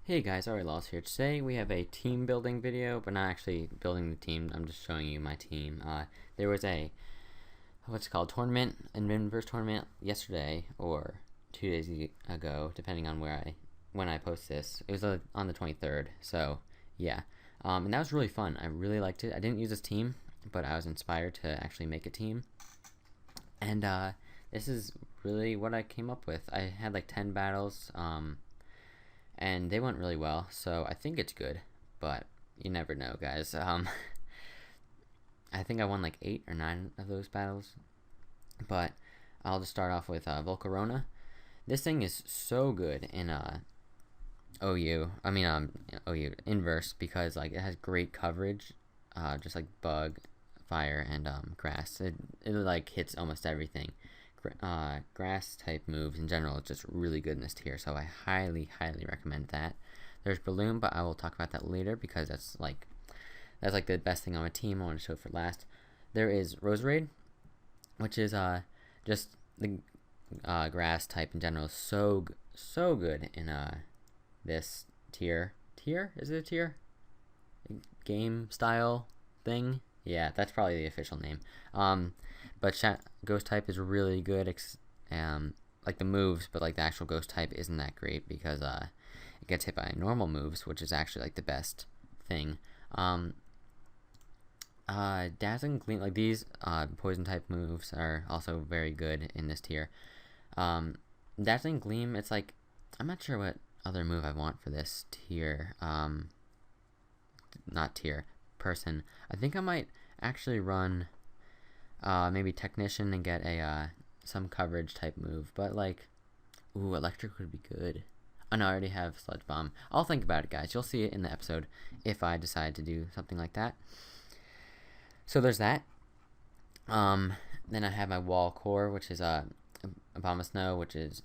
Hey guys, Lost here. Today we have a team building video, but not actually building the team. I'm just showing you my team. There was a tournament, an inverse tournament yesterday or 2 days ago, depending on when I post this. It was on the 23rd. So yeah, and that was really fun. I really liked it. I didn't use this team, but I was inspired to actually make a team, and this is really what I came up with. I had like 10 battles. And they went really well, so I think it's good, but you never know, guys. I think I won like 8 or 9 of those battles, but I'll just start off with Volcarona. This thing is so good in OU inverse, because like it has great coverage, just like bug, fire, and grass. It like hits almost everything. Grass type moves in general is just really good in this tier, so I highly recommend that. There's Breloom, but I will talk about that later because that's like the best thing on my team. I want to show it for last. There is Roserade, which is just the grass type in general. So good in this tier. Is it a tier? Game style thing? Yeah, that's probably the official name. But ghost type is really good. Like the moves, but like the actual ghost type isn't that great because it gets hit by normal moves, which is actually like the best thing. Dazzling Gleam, like these poison type moves are also very good in this tier. Dazzling Gleam, it's like, I'm not sure what other move I want for this tier. Not tier, person. I think I might actually run maybe Technician and get a some coverage type move, but like, ooh, Electric would be good. Oh no, I already have Sludge Bomb. I'll think about it, guys. You'll see it in the episode if I decide to do something like that. So there's that. Then I have my Wall Core, which is Abomasnow, which is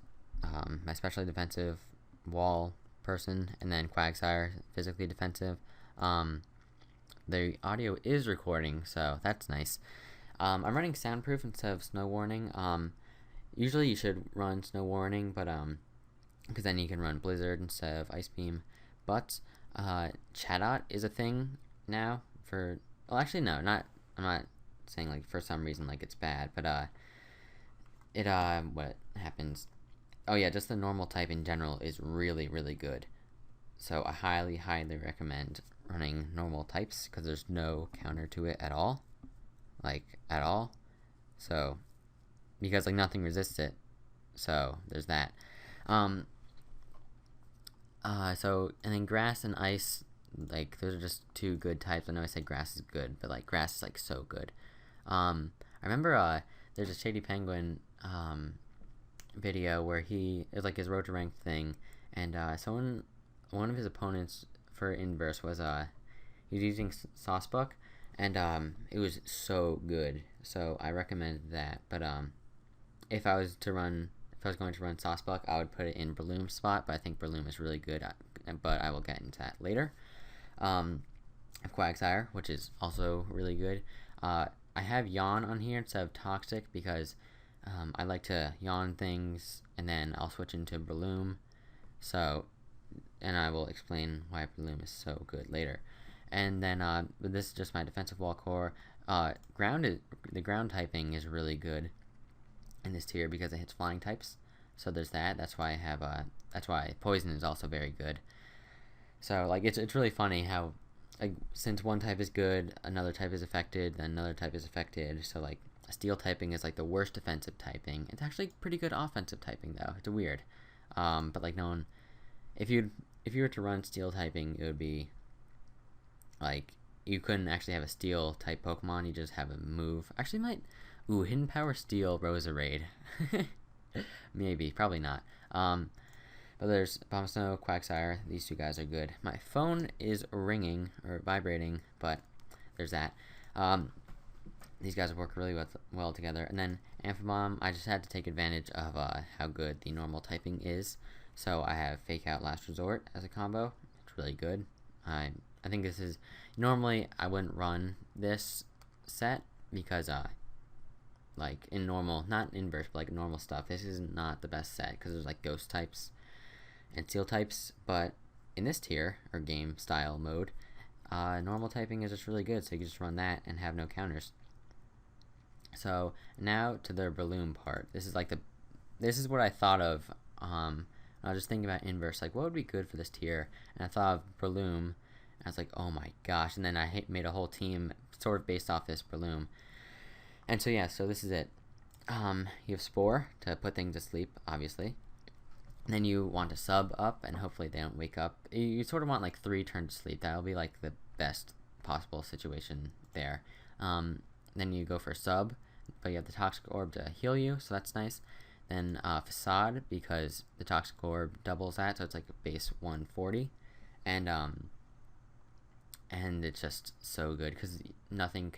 my specially defensive wall person, and then Quagsire, physically defensive. The audio is recording, so that's nice. I'm running Soundproof instead of Snow Warning. Usually you should run Snow Warning, but because then you can run Blizzard instead of Ice Beam. But Chatot is a thing now for. Well, actually, no, not. I'm not saying like for some reason like it's bad, but what happens? Oh yeah, just the normal type in general is really good. So I highly recommend running normal types because there's no counter to it at all. Like at all. So because like nothing resists it. So there's that. So and then grass and ice, like those are just two good types. I know I said grass is good, but like grass is like so good. I remember there's a Shady Penguin video where it was like his road to rank thing, and one of his opponents for inverse was he was using Saucebook, and it was so good. So I recommend that. But if I was going to run Saucebook, I would put it in Breloom's spot. But I think Breloom is really good. But I will get into that later. Quagsire, which is also really good. I have Yawn on here instead of Toxic because I like to yawn things, and then I'll switch into Breloom. So, and I will explain why Breloom is so good later. And then this is just my defensive wall core. The ground typing is really good in this tier because it hits flying types. So there's that. That's why I have that's why poison is also very good. So like it's really funny how like since one type is good, another type is affected, then another type is affected. So like steel typing is like the worst defensive typing. It's actually pretty good offensive typing though. It's weird. But like no one, if you were to run steel typing, it would be like you couldn't actually have a steel type Pokemon. You just have a move. Actually, Hidden Power Steel Roserade. Maybe, probably not. But there's Abomasnow, Quagsire. These two guys are good. My phone is ringing or vibrating, but there's that. These guys work really well together. And then Amphibomb, I just had to take advantage of how good the normal typing is. So I have Fake Out Last Resort as a combo. It's really good. I think this is normally I wouldn't run this set because like in normal, not inverse, but like normal stuff, this is not the best set because there's like ghost types and steel types, but in this tier, or game style mode, normal typing is just really good, so you can just run that and have no counters. So now to the Breloom part. This is what I thought of. I was just thinking about inverse, like what would be good for this tier, and I thought of Breloom, and I was like, oh my gosh, and then I made a whole team sort of based off this Breloom. And so yeah, so this is it. You have Spore to put things to sleep, obviously. And then you want to sub up, and hopefully they don't wake up. You sort of want like 3 turns to sleep. That'll be like the best possible situation there. Then you go for sub, but you have the Toxic Orb to heal you, so that's nice. Then Facade, because the Toxic Orb doubles that, so it's like a base 140. And it's just so good, because nothing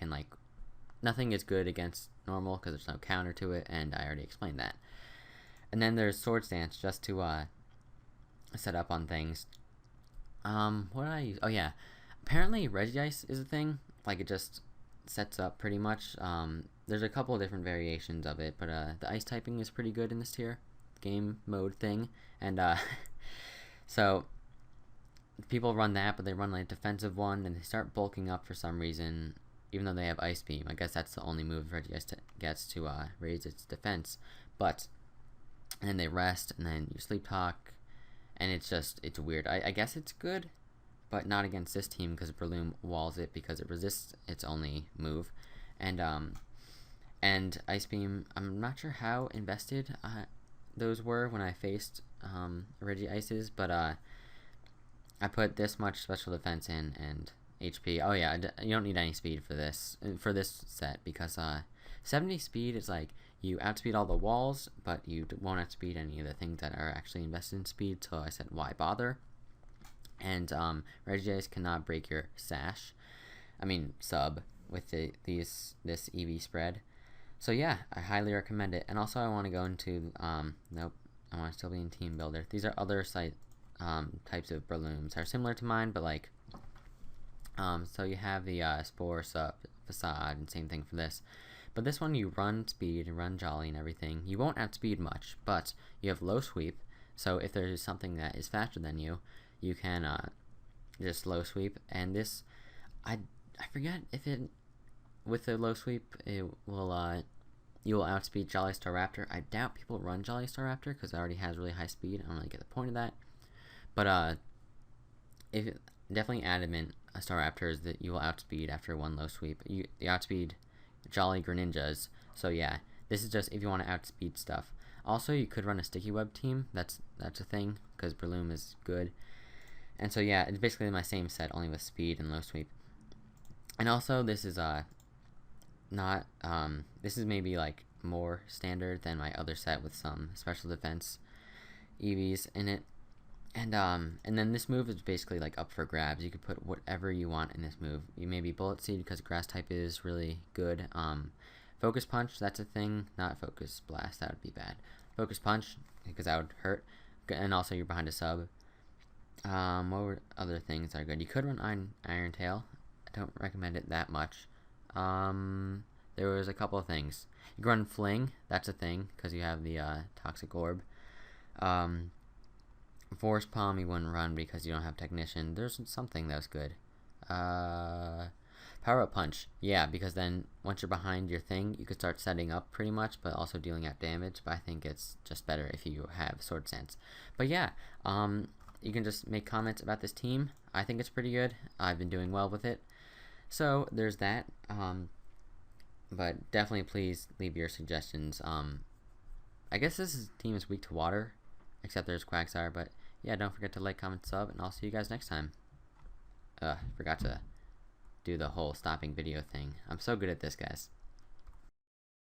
is good against normal, because there's no counter to it, and I already explained that. And then there's Sword Stance, just to set up on things. What did I use? Oh yeah, apparently Regice is a thing. Like, it just sets up pretty much. There's a couple of different variations of it, but the ice typing is pretty good in this tier, game mode thing. And so people run that, but they run like a defensive one, and they start bulking up for some reason, even though they have Ice Beam. I guess that's the only move Regice gets to raise its defense. But and then they rest, and then you sleep talk, and it's weird. I guess it's good, but not against this team, because Breloom walls it because it resists its only move. And Ice Beam, I'm not sure how invested those were when I faced Regices, but I put this much special defense in and HP. Oh yeah, you don't need any speed for this set, because 70 speed is like, you outspeed all the walls, but you won't outspeed any of the things that are actually invested in speed, so I said, why bother? And Regice cannot break your sash. I mean, sub, with this EV spread. So yeah, I highly recommend it. And also I want to go into, nope, I want to still be in Team Builder. These are other types of Brelooms. They're similar to mine, but like, so you have the Spore, Sub, Facade, and same thing for this. But this one, you run speed and run jolly and everything. You won't outspeed much, but you have low sweep, so if there is something that is faster than you, you can just low sweep. And this, I forget if it, with the low sweep, it will you will outspeed Jolly Star Raptor. I doubt people run Jolly Star Raptor because it already has really high speed. I don't really get the point of that. But if definitely adamant Star Raptor is that you will outspeed after one low sweep. You outspeed Jolly Greninjas. So yeah, this is just if you want to outspeed stuff. Also, you could run a Sticky Web team. That's a thing, because Breloom is good. And so yeah, it's basically my same set, only with speed and low sweep. And also, this is not this is maybe like more standard than my other set with some special defense EVs in it. And then this move is basically like up for grabs. You could put whatever you want in this move. You maybe Bullet Seed because grass type is really good. Focus Punch, that's a thing. Not Focus Blast, that would be bad. Focus Punch, because that would hurt. And also you're behind a sub. What were other things that are good? You could run Iron Tail. I don't recommend it that much. There was a couple of things. You can run Fling, that's a thing, because you have the Toxic Orb. Force Palm you wouldn't run because you don't have Technician. There's something that was good. Power Up Punch. Yeah, because then once you're behind your thing, you could start setting up pretty much, but also dealing out damage. But I think it's just better if you have Sword Stance. But yeah, you can just make comments about this team. I think it's pretty good. I've been doing well with it. So there's that. But definitely please leave your suggestions. I guess this team is weak to water, except there's Quagsire. But yeah, don't forget to like, comment, sub, and I'll see you guys next time. Forgot to do the whole stopping video thing. I'm so good at this, guys.